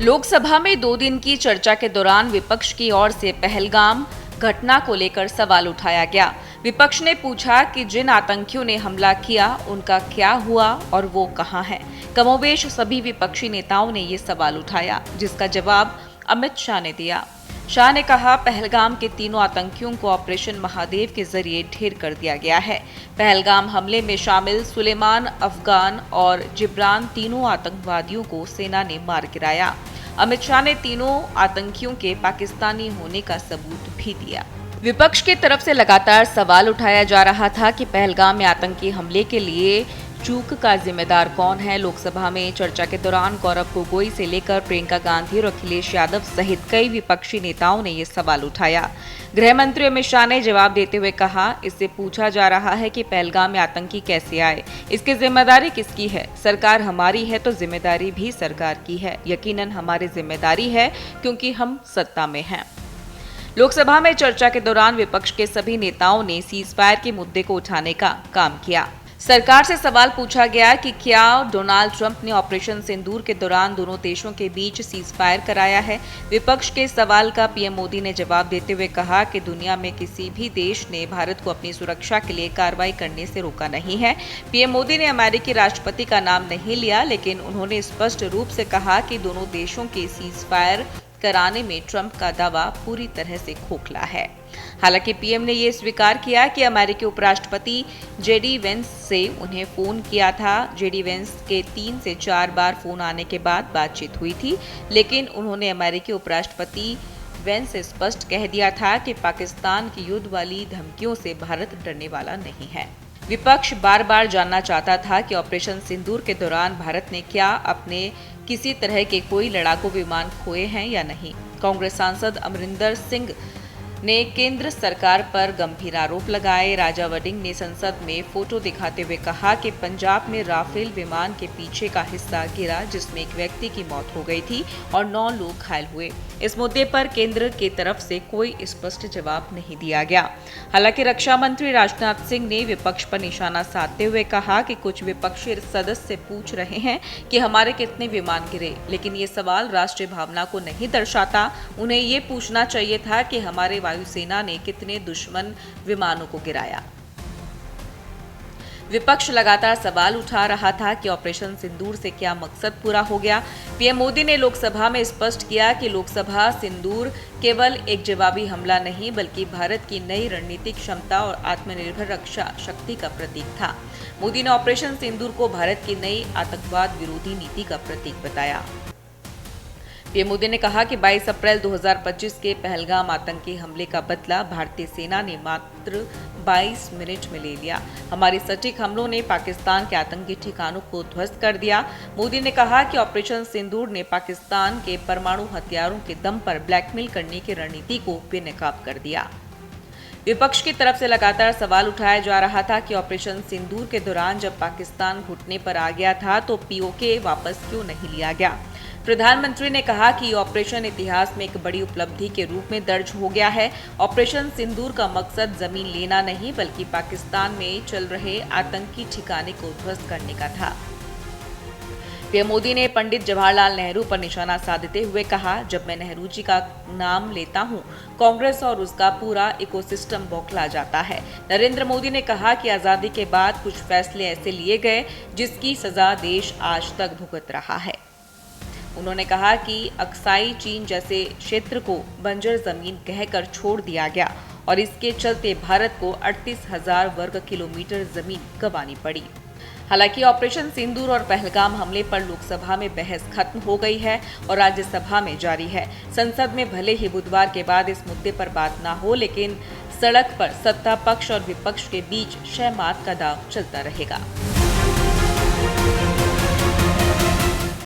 लोकसभा में 2 दिन की चर्चा के दौरान विपक्ष की ओर से पहलगाम घटना को लेकर सवाल उठाया गया। विपक्ष ने पूछा कि जिन आतंकियों ने हमला किया उनका क्या हुआ और वो कहां हैं। कमोबेश सभी विपक्षी नेताओं ने ये सवाल उठाया, जिसका जवाब अमित शाह ने दिया। शाह ने कहा, पहलगाम के तीनों आतंकियों को ऑपरेशन महादेव के जरिए ढेर कर दिया गया है। पहलगाम हमले में शामिल सुलेमान, अफगान और जिब्रान तीनों आतंकवादियों को सेना ने मार गिराया। अमित शाह ने तीनों आतंकियों के पाकिस्तानी होने का सबूत भी दिया। विपक्ष की तरफ से लगातार सवाल उठाया जा रहा था कि पहलगाम में आतंकी हमले के लिए चूक का जिम्मेदार कौन है। लोकसभा में चर्चा के दौरान गौरव गोगोई से लेकर प्रियंका गांधी और अखिलेश यादव सहित कई विपक्षी नेताओं ने ये सवाल उठाया। गृह मंत्री अमित शाह ने जवाब देते हुए कहा, इससे पूछा जा रहा है कि पहलगाम में आतंकी कैसे आए, इसकी जिम्मेदारी किसकी है। सरकार हमारी है तो जिम्मेदारी भी सरकार की है। यकीनन हमारी जिम्मेदारी है क्योंकि हम सत्ता में हैं। लोकसभा में चर्चा के दौरान विपक्ष के सभी नेताओं ने सीज फायर के मुद्दे को उठाने का काम किया। सरकार से सवाल पूछा गया कि क्या डोनाल्ड ट्रंप ने ऑपरेशन सिंदूर के दौरान दोनों देशों के बीच सीज फायर कराया है। विपक्ष के सवाल का पीएम मोदी ने जवाब देते हुए कहा कि दुनिया में किसी भी देश ने भारत को अपनी सुरक्षा के लिए कार्रवाई करने से रोका नहीं है। पीएम मोदी ने अमेरिकी राष्ट्रपति का नाम नहीं लिया, लेकिन उन्होंने स्पष्ट रूप से कहा कि दोनों देशों के सीज फायर कराने में ट्रंप का दावा पूरी तरह से खोखला है। हालांकि पीएम ने यह स्वीकार किया कि अमेरिकी उपराष्ट्रपति जेडी वेंस से उन्हें फोन किया था। जेडी वेंस के 3 से 4 बार फोन आने के बाद बातचीत हुई थी, लेकिन उन्होंने अमेरिकी उपराष्ट्रपति वेंस से स्पष्ट कह दिया था कि पाकिस्तान की युद्ध वाली धमकियों से भारत डरने वाला नहीं है। विपक्ष बार बार जानना चाहता था कि ऑपरेशन सिंदूर के दौरान भारत ने क्या अपने किसी तरह के कोई लड़ाकू विमान खोए हैं या नहीं। कांग्रेस सांसद अमरिंदर सिंह ने केंद्र सरकार पर गंभीर आरोप लगाए। राजा वडिंग ने संसद में फोटो दिखाते हुए कहा कि पंजाब में राफेल विमान के पीछे का हिस्सा गिरा, जिसमें एक व्यक्ति की मौत हो गई थी और 9 लोग घायल हुए। इस मुद्दे पर केंद्र की तरफ से कोई स्पष्ट जवाब नहीं दिया गया। हालांकि रक्षा मंत्री राजनाथ सिंह ने विपक्ष पर निशाना साधते हुए कहा कि कुछ विपक्षी सदस्य पूछ रहे हैं कि हमारे कितने विमान गिरे, लेकिन ये सवाल राष्ट्रीय भावना को नहीं दर्शाता। उन्हें ये पूछना चाहिए था कि हमारे वायुसेना ने कितने दुश्मन विमानों को गिराया। विपक्ष लगातार सवाल उठा रहा था कि ऑपरेशन सिंदूर से क्या मकसद पूरा हो गया। पीएम मोदी ने लोकसभा में स्पष्ट किया कि लोकसभा सिंदूर केवल एक जवाबी हमला नहीं, बल्कि भारत की नई रणनीतिक क्षमता और आत्मनिर्भर रक्षा शक्ति का प्रतीक था। मोदी ने ऑपरेशन सिंदूर को भारत की नई आतंकवाद विरोधी नीति का प्रतीक बताया। पीएम मोदी ने कहा कि 22 अप्रैल 2025 के पहलगाम आतंकी हमले का बदला भारतीय सेना ने मात्र 22 मिनट में ले लिया। हमारे सटीक हमलों ने पाकिस्तान के आतंकी ठिकानों को ध्वस्त कर दिया। मोदी ने कहा कि ऑपरेशन सिंदूर ने पाकिस्तान के परमाणु हथियारों के दम पर ब्लैकमेल करने की रणनीति को बेनकाब कर दिया। विपक्ष की तरफ से लगातार सवाल उठाया जा रहा था कि ऑपरेशन सिंदूर के दौरान जब पाकिस्तान घुटने पर आ गया था तो पीओके वापस क्यों नहीं लिया गया। प्रधानमंत्री ने कहा कि ये ऑपरेशन इतिहास में एक बड़ी उपलब्धि के रूप में दर्ज हो गया है। ऑपरेशन सिंदूर का मकसद जमीन लेना नहीं, बल्कि पाकिस्तान में चल रहे आतंकी ठिकाने को ध्वस्त करने का था। पीएम मोदी ने पंडित जवाहरलाल नेहरू पर निशाना साधते हुए कहा, जब मैं नेहरू जी का नाम लेता हूं, कांग्रेस और उसका पूरा इकोसिस्टम बौखला जाता है। नरेंद्र मोदी ने कहा कि आजादी के बाद कुछ फैसले ऐसे लिए गए जिसकी सजा देश आज तक भुगत रहा है। उन्होंने कहा कि अक्साई चीन जैसे क्षेत्र को बंजर जमीन कहकर छोड़ दिया गया और इसके चलते भारत को 38,000 वर्ग किलोमीटर जमीन गंवानी पड़ी। हालांकि ऑपरेशन सिंदूर और पहलगाम हमले पर लोकसभा में बहस खत्म हो गई है और राज्यसभा में जारी है। संसद में भले ही बुधवार के बाद इस मुद्दे पर बात न हो, लेकिन सड़क पर सत्ता पक्ष और विपक्ष के बीच शह मात का दांव चलता रहेगा।